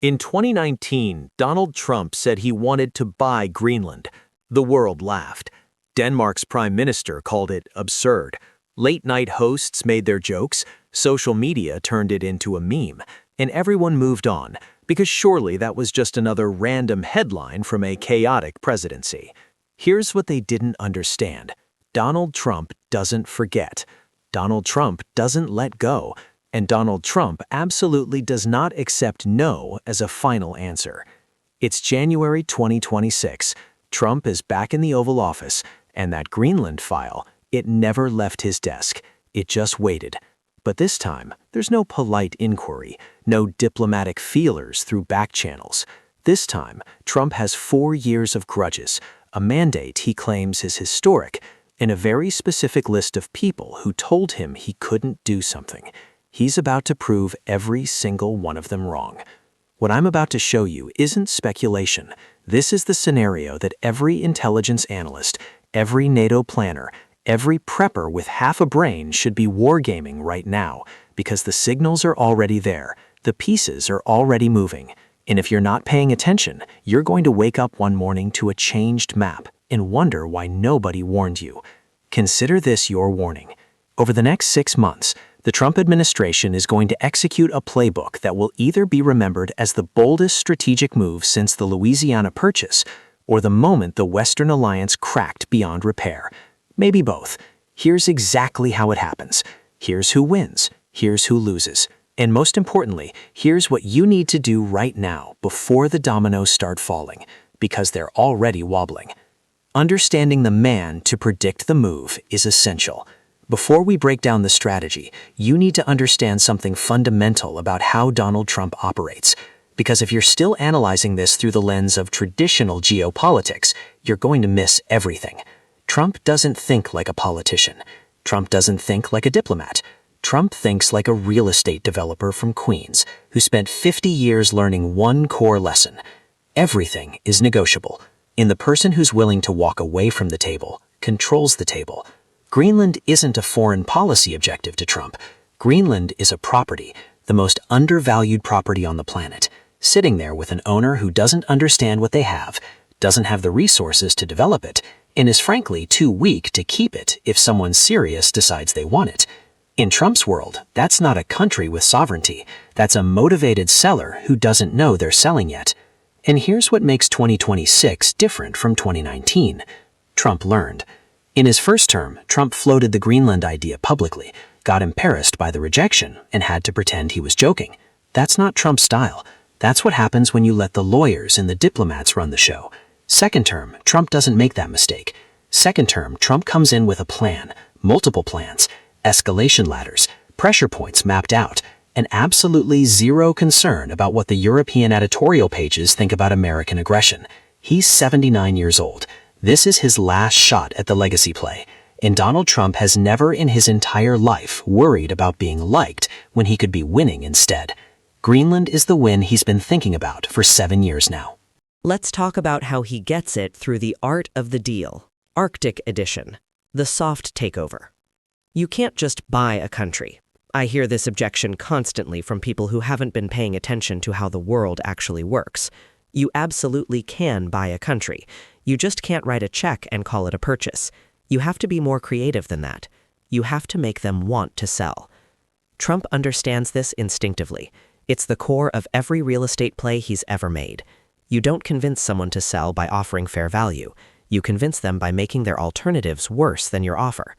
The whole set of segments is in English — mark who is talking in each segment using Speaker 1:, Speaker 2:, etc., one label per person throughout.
Speaker 1: In 2019, Donald Trump said he wanted to buy Greenland. The world laughed. Denmark's prime minister called it absurd. Late-night hosts made their jokes, social media turned it into a meme, and everyone moved on, because surely that was just another random headline from a chaotic presidency. Here's what they didn't understand. Donald Trump doesn't forget. Donald Trump doesn't let go. And Donald Trump absolutely does not accept no as a final answer. It's January 2026. Trump is back in the Oval Office, and that Greenland file, it never left his desk. It just waited. But this time, there's no polite inquiry, no diplomatic feelers through back channels. This time, Trump has 4 years of grudges, a mandate he claims is historic, and a very specific list of people who told him he couldn't do something. He's about to prove every single one of them wrong. What I'm about to show you isn't speculation. This is the scenario that every intelligence analyst, every NATO planner, every prepper with half a brain should be wargaming right now, because the signals are already there, the pieces are already moving, and if you're not paying attention, you're going to wake up one morning to a changed map and wonder why nobody warned you. Consider this your warning. Over the next 6 months, the Trump administration is going to execute a playbook that will either be remembered as the boldest strategic move since the Louisiana Purchase, or the moment the Western alliance cracked beyond repair. Maybe both. Here's exactly how it happens. Here's who wins. Here's who loses. And most importantly, here's what you need to do right now before the dominoes start falling, because they're already wobbling. Understanding the man to predict the move is essential. Before we break down the strategy, you need to understand something fundamental about how Donald Trump operates. Because if you're still analyzing this through the lens of traditional geopolitics, you're going to miss everything. Trump doesn't think like a politician. Trump doesn't think like a diplomat. Trump thinks like a real estate developer from Queens who spent 50 years learning one core lesson. Everything is negotiable, and the person who's willing to walk away from the table controls the table. Greenland isn't a foreign policy objective to Trump. Greenland is a property, the most undervalued property on the planet, sitting there with an owner who doesn't understand what they have, doesn't have the resources to develop it, and is frankly too weak to keep it if someone serious decides they want it. In Trump's world, that's not a country with sovereignty. That's a motivated seller who doesn't know they're selling yet. And here's what makes 2026 different from 2019. Trump learned. In his first term, Trump floated the Greenland idea publicly, got embarrassed by the rejection, and had to pretend he was joking. That's not Trump's style. That's what happens when you let the lawyers and the diplomats run the show. Second term, Trump doesn't make that mistake. Second term, Trump comes in with a plan, multiple plans, escalation ladders, pressure points mapped out, and absolutely zero concern about what the European editorial pages think about American aggression. He's 79 years old. This is his last shot at the legacy play, and Donald Trump has never in his entire life worried about being liked when he could be winning instead. Greenland is the win he's been thinking about for 7 years now.
Speaker 2: Let's talk about how he gets it through the art of the deal. Arctic Edition. The soft takeover. You can't just buy a country. I hear this objection constantly from people who haven't been paying attention to how the world actually works. You absolutely can buy a country. You just can't write a check and call it a purchase. You have to be more creative than that. You have to make them want to sell. Trump understands this instinctively. It's the core of every real estate play he's ever made. You don't convince someone to sell by offering fair value. You convince them by making their alternatives worse than your offer.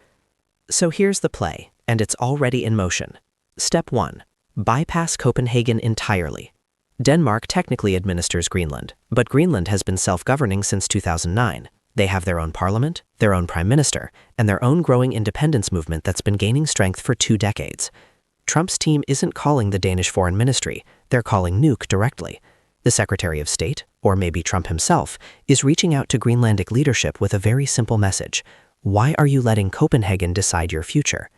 Speaker 2: So here's the play, and it's already in motion. Step 1. Bypass Copenhagen entirely. Denmark technically administers Greenland, but Greenland has been self-governing since 2009. They have their own parliament, their own prime minister, and their own growing independence movement that's been gaining strength for 2 decades. Trump's team isn't calling the Danish Foreign Ministry, they're calling Nuuk directly. The Secretary of State, or maybe Trump himself, is reaching out to Greenlandic leadership with a very simple message. Why are you letting Copenhagen decide your future?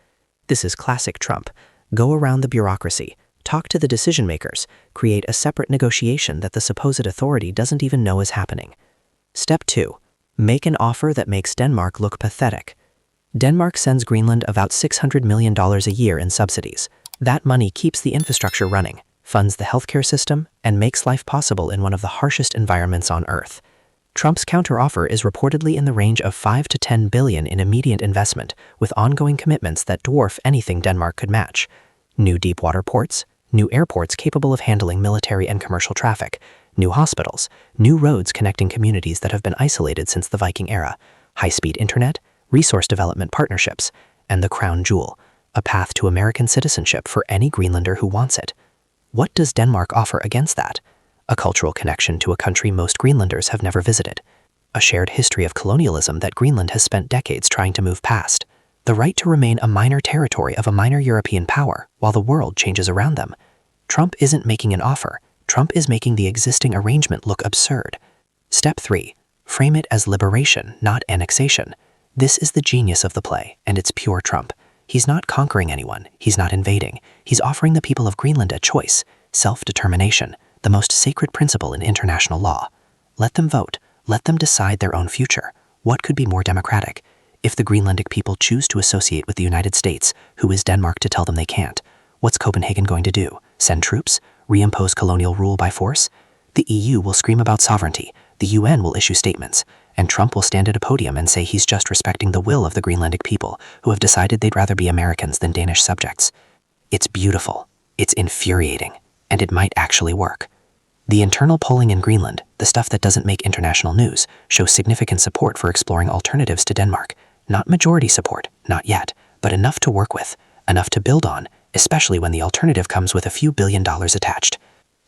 Speaker 2: This is classic Trump. Go around the bureaucracy, talk to the decision makers, create a separate negotiation that the supposed authority doesn't even know is happening. Step 2. Make an offer that makes Denmark look pathetic. Denmark sends Greenland about $600 million a year in subsidies. That money keeps the infrastructure running. funds the healthcare system, and makes life possible in one of the harshest environments on Earth. Trump's counteroffer is reportedly in the range of $5 to $10 billion in immediate investment, with ongoing commitments that dwarf anything Denmark could match. New deep-water ports, new airports capable of handling military and commercial traffic, new hospitals, new roads connecting communities that have been isolated since the Viking era, high-speed internet, resource development partnerships, and the crown jewel, a path to American citizenship for any Greenlander who wants it. What does Denmark offer against that? A cultural connection to a country most Greenlanders have never visited. A shared history of colonialism that Greenland has spent decades trying to move past. The right to remain a minor territory of a minor European power while the world changes around them. Trump isn't making an offer. Trump is making the existing arrangement look absurd. Step 3. Frame it as liberation, not annexation. This is the genius of the play, and it's pure Trump. He's not conquering anyone. He's not invading. He's offering the people of Greenland a choice, self-determination, the most sacred principle in international law. Let them vote. Let them decide their own future. What could be more democratic? If the Greenlandic people choose to associate with the United States, who is Denmark to tell them they can't? What's Copenhagen going to do? Send troops? Reimpose colonial rule by force? The EU will scream about sovereignty. The UN will issue statements. And Trump will stand at a podium and say he's just respecting the will of the Greenlandic people, who have decided they'd rather be Americans than Danish subjects. It's beautiful. It's infuriating. And it might actually work. The internal polling in Greenland, the stuff that doesn't make international news, shows significant support for exploring alternatives to Denmark. Not majority support, not yet, but enough to work with, enough to build on, especially when the alternative comes with a few $1 billion attached.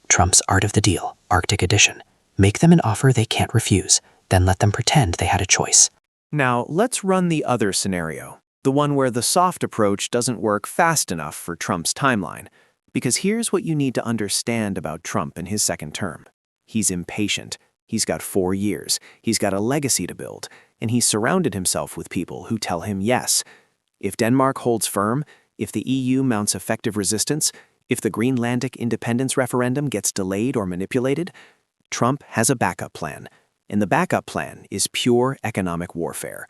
Speaker 2: Trump's Art of the Deal, Arctic Edition. Make them an offer they can't refuse, then let them pretend they had a choice.
Speaker 1: Now, let's run the other scenario, the one where the soft approach doesn't work fast enough for Trump's timeline. Because here's what you need to understand about Trump in his second term. He's impatient. He's got 4 years. He's got a legacy to build. And he's surrounded himself with people who tell him yes. If Denmark holds firm, if the EU mounts effective resistance, if the Greenlandic independence referendum gets delayed or manipulated, Trump has a backup plan. And the backup plan is pure economic warfare.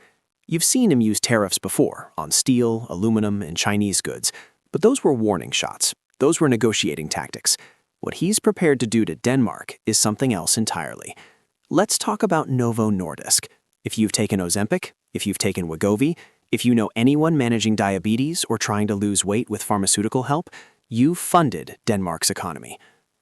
Speaker 1: You've seen him use tariffs before on steel, aluminum, and Chinese goods, but those were warning shots. Those were negotiating tactics. What he's prepared to do to Denmark is something else entirely. Let's talk about Novo Nordisk. If you've taken Ozempic, if you've taken Wegovy, if you know anyone managing diabetes or trying to lose weight with pharmaceutical help, you've funded Denmark's economy.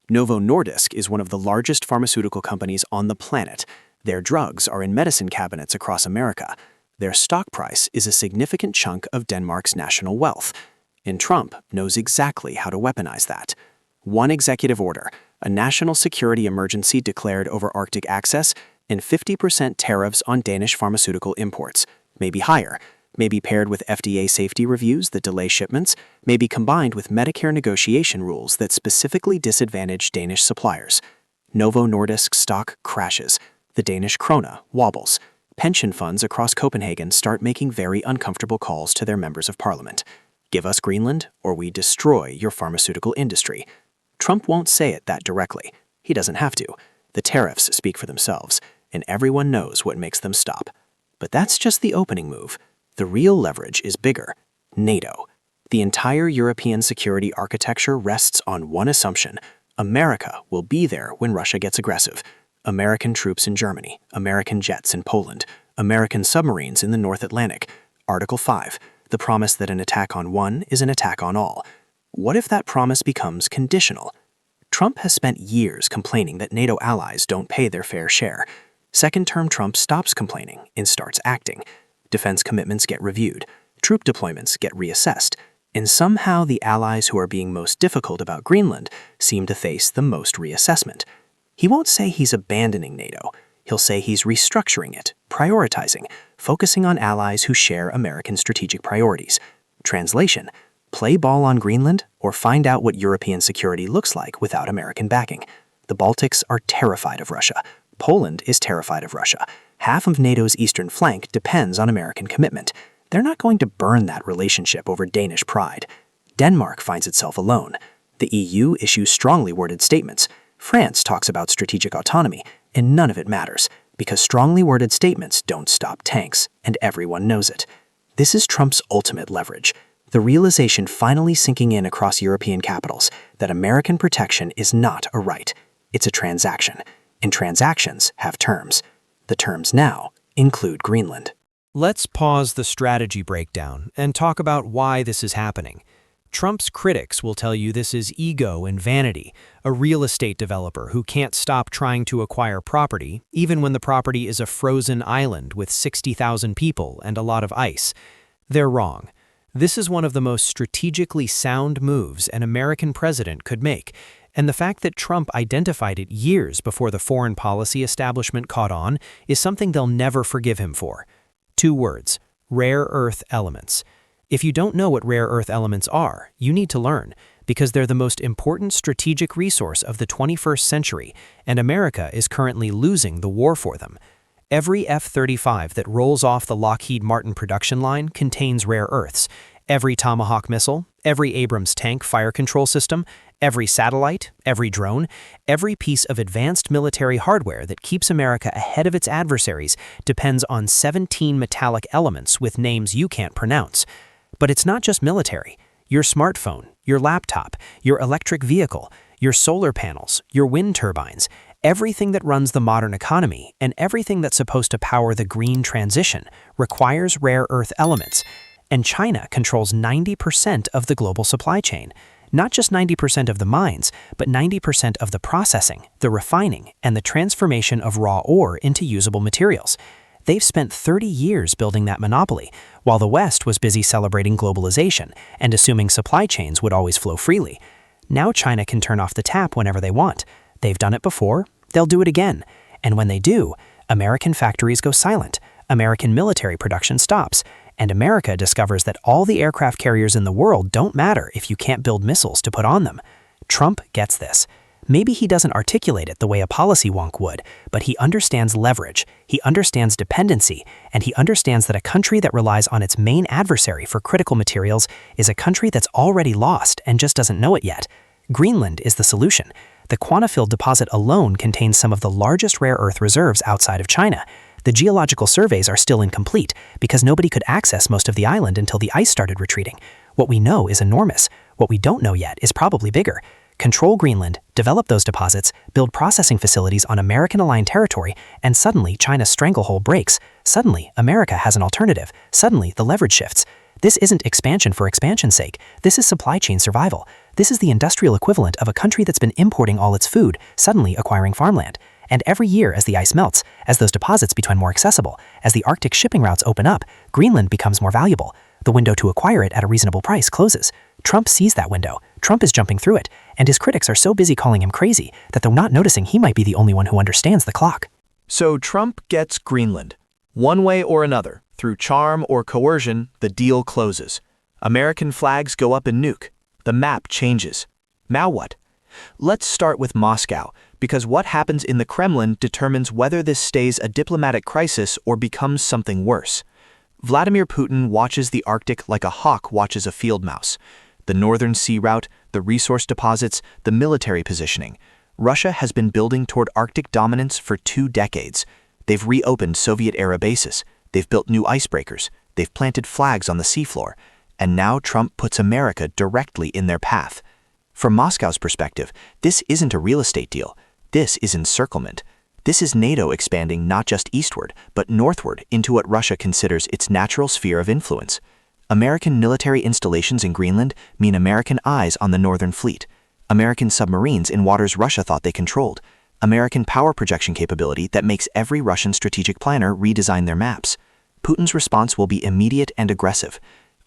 Speaker 1: Novo Nordisk is one of the largest pharmaceutical companies on the planet. Their drugs are in medicine cabinets across America. Their stock price is a significant chunk of Denmark's national wealth. And Trump knows exactly how to weaponize that. One executive order, a national security emergency declared over Arctic access, and 50% tariffs on Danish pharmaceutical imports. Maybe higher, maybe paired with FDA safety reviews that delay shipments, maybe combined with Medicare negotiation rules that specifically disadvantage Danish suppliers. Novo Nordisk stock crashes. The Danish krone wobbles. Pension funds across Copenhagen start making very uncomfortable calls to their members of parliament. Give us Greenland, or we destroy your pharmaceutical industry. Trump won't say it that directly. He doesn't have to. The tariffs speak for themselves, and everyone knows what makes them stop. But that's just the opening move. The real leverage is bigger. NATO. The entire European security architecture rests on one assumption. America will be there when Russia gets aggressive. American troops in Germany, American jets in Poland, American submarines in the North Atlantic. Article 5. The promise that an attack on one is an attack on all. What if that promise becomes conditional? Trump has spent years complaining that NATO allies don't pay their fair share. Second-term Trump stops complaining and starts acting. Defense commitments get reviewed. Troop deployments get reassessed. And somehow the allies who are being most difficult about Greenland seem to face the most reassessment. He won't say he's abandoning NATO. He'll say he's restructuring it, prioritizing, focusing on allies who share American strategic priorities. Translation: play ball on Greenland or find out what European security looks like without American backing. The Baltics are terrified of Russia. Poland is terrified of Russia. Half of NATO's eastern flank depends on American commitment. They're not going to burn that relationship over Danish pride. Denmark finds itself alone. The EU issues strongly worded statements. France talks about strategic autonomy, and none of it matters, because strongly worded statements don't stop tanks, and everyone knows it. This is Trump's ultimate leverage.
Speaker 3: the realization finally sinking in across European capitals that American protection is not a right, it's a transaction, and transactions have terms. The terms now include Greenland.
Speaker 1: Let's pause the strategy breakdown and talk about why this is happening. Trump's critics will tell you this is ego and vanity, a real estate developer who can't stop trying to acquire property, even when the property is a frozen island with 60,000 people and a lot of ice. They're wrong. This is one of the most strategically sound moves an American president could make, and the fact that Trump identified it years before the foreign policy establishment caught on is something they'll never forgive him for. 2 words: rare earth elements. If you don't know what rare earth elements are, you need to learn, because they're the most important strategic resource of the 21st century, and America is currently losing the war for them. Every F-35 that rolls off the Lockheed Martin production line contains rare earths. Every Tomahawk missile, every Abrams tank fire control system, every satellite, every drone, every piece of advanced military hardware that keeps America ahead of its adversaries depends on 17 metallic elements with names you can't pronounce. But it's not just military. Your smartphone, your laptop, your electric vehicle, your solar panels, your wind turbines, everything that runs the modern economy and everything that's supposed to power the green transition requires rare earth elements. And China controls 90% of the global supply chain. Not just 90% of the mines, but 90% of the processing, the refining, and the transformation of raw ore into usable materials. They've spent 30 years building that monopoly, while the West was busy celebrating globalization and assuming supply chains would always flow freely. Now China can turn off the tap whenever they want. They've done it before, they'll do it again. And when they do, American factories go silent, American military production stops, and America discovers that all the aircraft carriers in the world don't matter if you can't build missiles to put on them. Trump gets this. Maybe he doesn't articulate it the way a policy wonk would, but he understands leverage, he understands dependency, and he understands that a country that relies on its main adversary for critical materials is a country that's already lost and just doesn't know it yet. Greenland is the solution. The Quantafield deposit alone contains some of the largest rare earth reserves outside of China. The geological surveys are still incomplete because nobody could access most of the island until the ice started retreating. What we know is enormous. What we don't know yet is probably bigger. Control Greenland, develop those deposits, build processing facilities on American-aligned territory, and suddenly China's stranglehold breaks. Suddenly, America has an alternative. Suddenly, the leverage shifts. This isn't expansion for expansion's sake. This is supply chain survival. This is the industrial equivalent of a country that's been importing all its food, suddenly acquiring farmland. And every year as the ice melts, as those deposits become more accessible, as the Arctic shipping routes open up, Greenland becomes more valuable. The window to acquire it at a reasonable price closes. Trump sees that window. Trump is jumping through it, and his critics are so busy calling him crazy that they're not noticing he might be the only one who understands the clock. So Trump gets Greenland. One way or another, through charm or coercion, the deal closes. American flags go up in nuke. The map changes. Now what? Let's start with Moscow, because what happens in the Kremlin determines whether this stays a diplomatic crisis or becomes something worse. Vladimir Putin watches the Arctic like a hawk watches a field mouse. The Northern Sea Route, the resource deposits, the military positioning. Russia has been building toward Arctic dominance for 2 decades. They've reopened Soviet-era bases. They've built new icebreakers. They've planted flags on the seafloor. And now Trump puts America directly in their path. From Moscow's perspective, this isn't a real estate deal. This is encirclement. This is NATO expanding not just eastward, but northward into what Russia considers its natural sphere of influence. American military installations in Greenland mean American eyes on the Northern Fleet, American submarines in waters Russia thought they controlled, American power projection capability that makes every Russian strategic planner redesign their maps. Putin's response will be immediate and aggressive.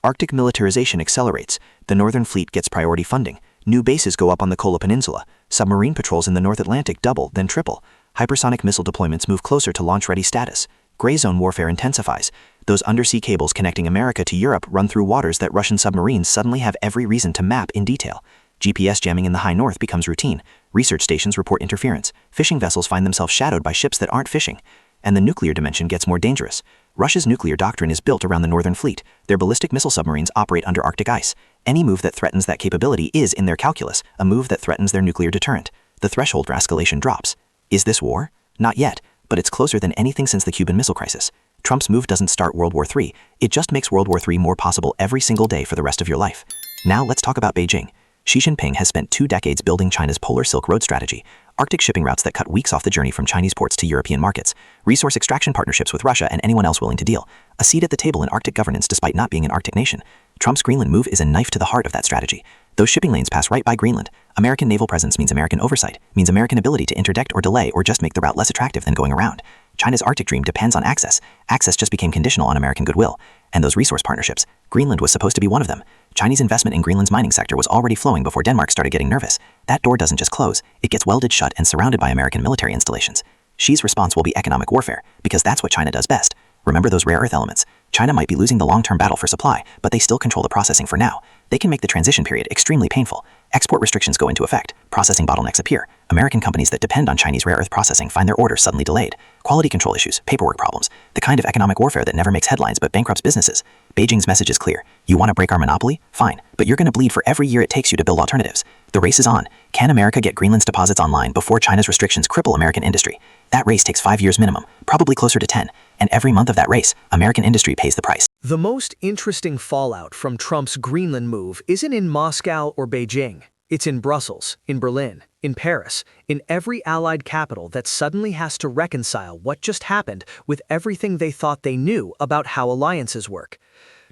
Speaker 1: Arctic militarization accelerates. The Northern Fleet gets priority funding. New bases go up on the Kola Peninsula. Submarine patrols in the North Atlantic double, then triple. Hypersonic missile deployments move closer to launch-ready status. Gray zone warfare intensifies. Those undersea cables connecting America to Europe run through waters that Russian submarines suddenly have every reason to map in detail. GPS jamming in the high north becomes routine. Research stations report interference. Fishing vessels find themselves shadowed by ships that aren't fishing. And the nuclear dimension gets more dangerous. Russia's nuclear doctrine is built around the Northern Fleet. Their ballistic missile submarines operate under Arctic ice. Any move that threatens that capability is, in their calculus, a move that threatens their nuclear deterrent. The threshold for escalation drops. Is this war? Not yet, but it's closer than anything since the Cuban Missile Crisis.
Speaker 3: Trump's move doesn't start World War III, it just makes World War III more possible every single day for the rest of your life. Now let's talk about Beijing. Xi Jinping has spent 2 decades building China's Polar Silk Road strategy, Arctic shipping routes that cut weeks off the journey from Chinese ports to European markets, resource extraction partnerships with Russia and anyone else willing to deal, a seat at the table in Arctic governance despite not being an Arctic nation. Trump's Greenland move is a knife to the heart of that strategy. Those shipping lanes pass right by Greenland. American naval presence means American oversight, means American ability to interdict or delay or just make the route less attractive than going around. China's Arctic dream depends on access. Access just became conditional on American goodwill. And those resource partnerships, Greenland was supposed to be one of them. Chinese investment in Greenland's mining sector was already flowing before Denmark started getting nervous. That door doesn't just close, it gets welded shut and surrounded by American military installations. Xi's response will be economic warfare, because that's what China does best. Remember those rare earth elements? China might be losing the long-term battle for supply, but they still control the processing for now. They can make the transition period extremely painful. Export restrictions go into effect. Processing bottlenecks appear. American companies that depend on Chinese rare earth processing find their orders suddenly delayed. Quality control issues, paperwork problems, the kind of economic warfare that never makes headlines but bankrupts businesses. Beijing's message is clear. You want to break our monopoly? Fine, but you're going to bleed for every year it takes you to build alternatives. The race is on. Can America get Greenland's deposits online before China's restrictions cripple American industry? That race takes 5 years minimum, probably closer to 10. And every month of that race, American industry pays the price.
Speaker 1: The most interesting fallout from Trump's Greenland move isn't in Moscow or Beijing. It's in Brussels, in Berlin, in Paris, in every allied capital that suddenly has to reconcile what just happened with everything they thought they knew about how alliances work.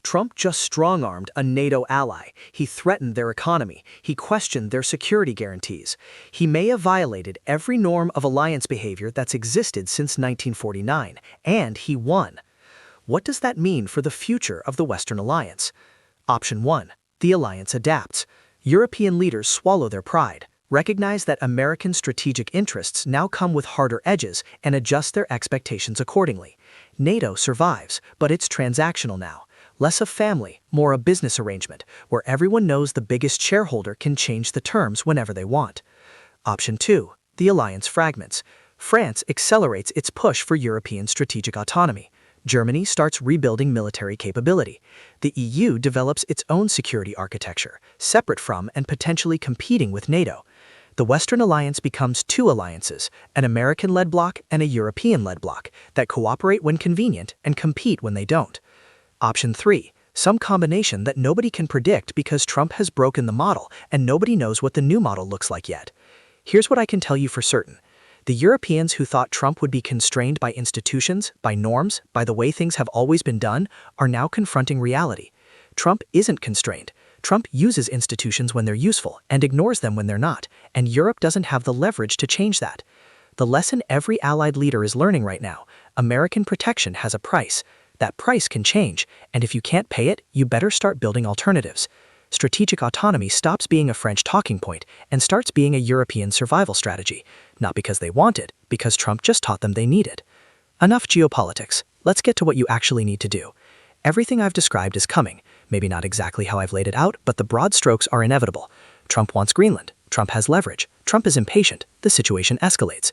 Speaker 1: Trump just strong-armed a NATO ally. He threatened their economy. He questioned their security guarantees. He may have violated every norm of alliance behavior that's existed since 1949, and he won. What does that mean for the future of the Western alliance? Option 1. The alliance adapts. European leaders swallow their pride, recognize that American strategic interests now come with harder edges, and adjust their expectations accordingly. NATO survives, but it's transactional now. Less a family, more a business arrangement, where everyone knows the biggest shareholder can change the terms whenever they want. Option 2. The alliance fragments. France accelerates its push for European strategic autonomy. Germany starts rebuilding military capability. The EU develops its own security architecture, separate from and potentially competing with NATO. The Western alliance becomes 2 alliances, an American-led bloc and a European-led bloc, that cooperate when convenient and compete when they don't. Option 3. Some combination that nobody can predict because Trump has broken the model and nobody knows what the new model looks like yet. Here's what I can tell you for certain. The Europeans who thought Trump would be constrained by institutions, by norms, by the way things have always been done, are now confronting reality. Trump isn't constrained. Trump uses institutions when they're useful and ignores them when they're not, and Europe doesn't have the leverage to change that. The lesson every allied leader is learning right now: American protection has a price. That price can change, and if you can't pay it, you better start building alternatives. Strategic autonomy stops being a French talking point and starts being a European survival strategy, not because they want it, because Trump just taught them they need it. Enough geopolitics. Let's get to what you actually need to do. Everything I've described is coming, maybe not exactly how I've laid it out, but the broad strokes are inevitable. Trump wants Greenland. Trump has leverage. Trump is impatient. The situation escalates.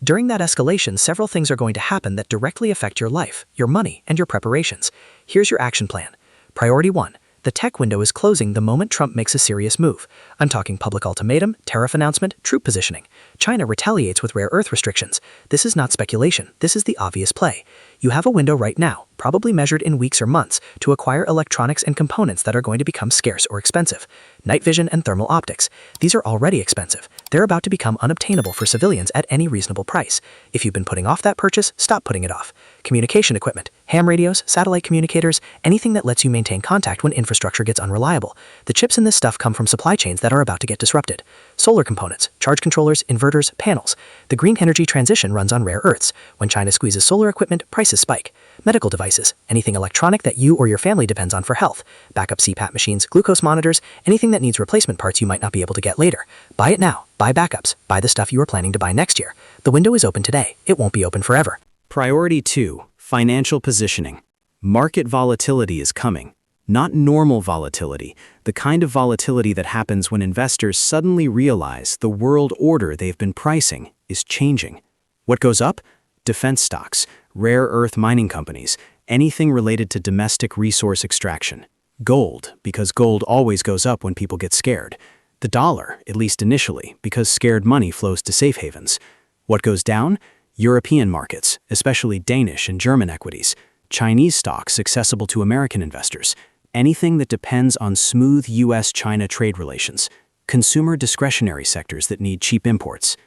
Speaker 1: During that escalation, several things are going to happen that directly affect your life, your money, and your preparations. Here's your action plan. Priority 1. The tech window is closing the moment Trump makes a serious move. I'm talking public ultimatum, tariff announcement, troop positioning. China retaliates with rare earth restrictions. This is not speculation. This is the obvious play. You have a window right now, probably measured in weeks or months, to acquire electronics and components that are going to become scarce or expensive. Night vision and thermal optics. These are already expensive. They're about to become unobtainable for civilians at any reasonable price. If you've been putting off that purchase, stop putting it off. Communication equipment, ham radios, satellite communicators, anything that lets you maintain contact when infrastructure gets unreliable. The chips in this stuff come from supply chains that are about to get disrupted. Solar components, charge controllers, inverters, panels. The green energy transition runs on rare earths. When China squeezes solar equipment, prices spike. Medical devices, anything electronic that you or your family depends on for health. Backup CPAP machines, glucose monitors, anything that needs replacement parts you might not be able to get later. Buy it now. Buy backups. Buy the stuff you are planning to buy next year. The window is open today. It won't be open forever.
Speaker 4: Priority 2. Financial positioning. Market volatility is coming. Not normal volatility, the kind of volatility that happens when investors suddenly realize the world order they've been pricing is changing. What goes up? Defense stocks, rare earth mining companies, anything related to domestic resource extraction. Gold, because gold always goes up when people get scared. The dollar, at least initially, because scared money flows to safe havens. What goes down? European markets, especially Danish and German equities. Chinese stocks accessible to American investors, anything that depends on smooth US-China trade relations, consumer discretionary sectors that need cheap imports.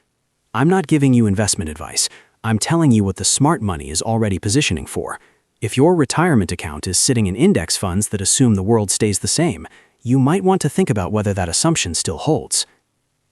Speaker 4: I'm not giving you investment advice. I'm telling you what the smart money is already positioning for. If your retirement account is sitting in index funds that assume the world stays the same, you might want to think about whether that assumption still holds.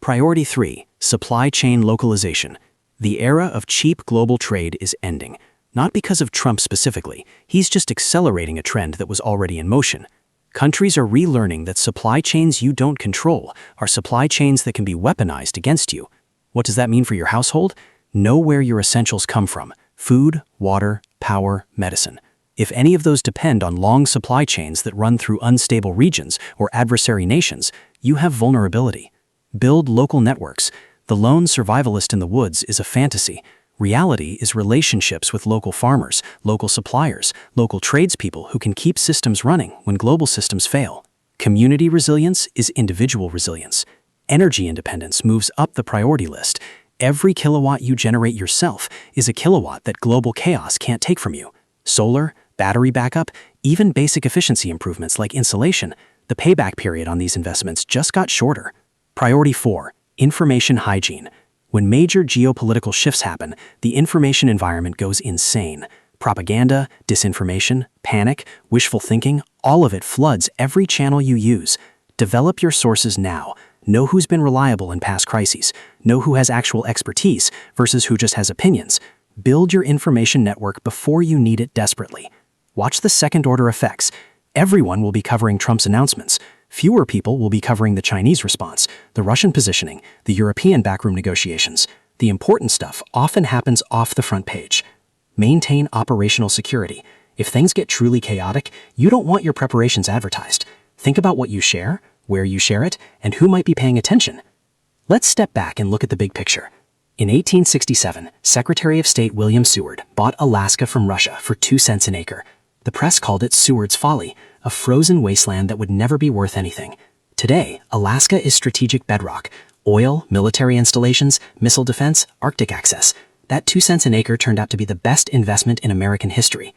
Speaker 4: Priority 3. Supply chain localization. The era of cheap global trade is ending. Not because of Trump specifically, he's just accelerating a trend that was already in motion. Countries are relearning that supply chains you don't control are supply chains that can be weaponized against you. What does that mean for your household? Know where your essentials come from: food, water, power, medicine. If any of those depend on long supply chains that run through unstable regions or adversary nations, you have vulnerability. Build local networks. The lone survivalist in the woods is a fantasy. Reality is relationships with local farmers, local suppliers, local tradespeople who can keep systems running when global systems fail. Community resilience is individual resilience. Energy independence moves up the priority list. Every kilowatt you generate yourself is a kilowatt that global chaos can't take from you. Solar, battery backup, even basic efficiency improvements like insulation, the payback period on these investments just got shorter. Priority 4. Information hygiene. When major geopolitical shifts happen, the information environment goes insane. Propaganda, disinformation, panic, wishful thinking, all of it floods every channel you use. Develop your sources now. Know who's been reliable in past crises. Know who has actual expertise versus who just has opinions. Build your information network before you need it desperately. Watch the second-order effects. Everyone will be covering Trump's announcements. Fewer people will be covering the Chinese response, the Russian positioning, the European backroom negotiations. The important stuff often happens off the front page. Maintain operational security. If things get truly chaotic, you don't want your preparations advertised. Think about what you share, where you share it, and who might be paying attention. Let's step back and look at the big picture. In 1867, Secretary of State William Seward bought Alaska from Russia for 2 cents an acre. The press called it Seward's Folly, a frozen wasteland that would never be worth anything. Today, Alaska is strategic bedrock: oil, military installations, missile defense, Arctic access. That 2 cents an acre turned out to be the best investment in American history.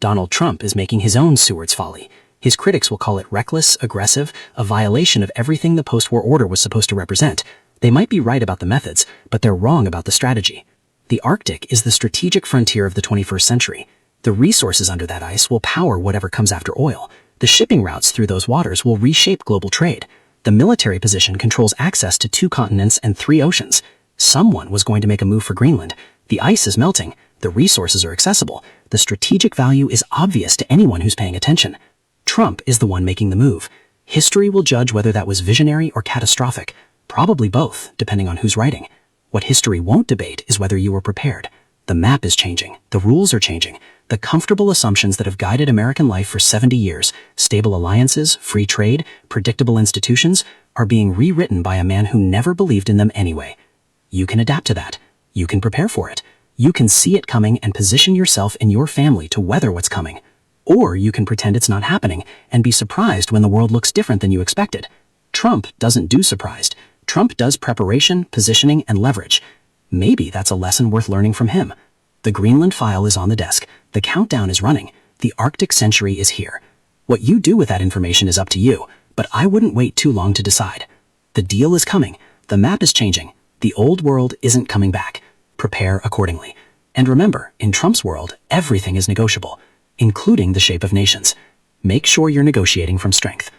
Speaker 4: Donald Trump is making his own Seward's Folly. His critics will call it reckless, aggressive, a violation of everything the post-war order was supposed to represent. They might be right about the methods, but they're wrong about the strategy. The Arctic is the strategic frontier of the 21st century. The resources under that ice will power whatever comes after oil. The shipping routes through those waters will reshape global trade. The military position controls access to 2 continents and 3 oceans. Someone was going to make a move for Greenland. The ice is melting. The resources are accessible. The strategic value is obvious to anyone who's paying attention. Trump is the one making the move. History will judge whether that was visionary or catastrophic. Probably both, depending on who's writing. What history won't debate is whether you were prepared. The map is changing. The rules are changing. The comfortable assumptions that have guided American life for 70 years, stable alliances, free trade, predictable institutions, are being rewritten by a man who never believed in them anyway. You can adapt to that. You can prepare for it. You can see it coming and position yourself and your family to weather what's coming. Or you can pretend it's not happening and be surprised when the world looks different than you expected. Trump doesn't do surprised. Trump does preparation, positioning, and leverage. Maybe that's a lesson worth learning from him. The Greenland file is on the desk. The countdown is running. The Arctic century is here. What you do with that information is up to you, but I wouldn't wait too long to decide. The deal is coming. The map is changing. The old world isn't coming back. Prepare accordingly. And remember, in Trump's world, everything is negotiable, including the shape of nations. Make sure you're negotiating from strength.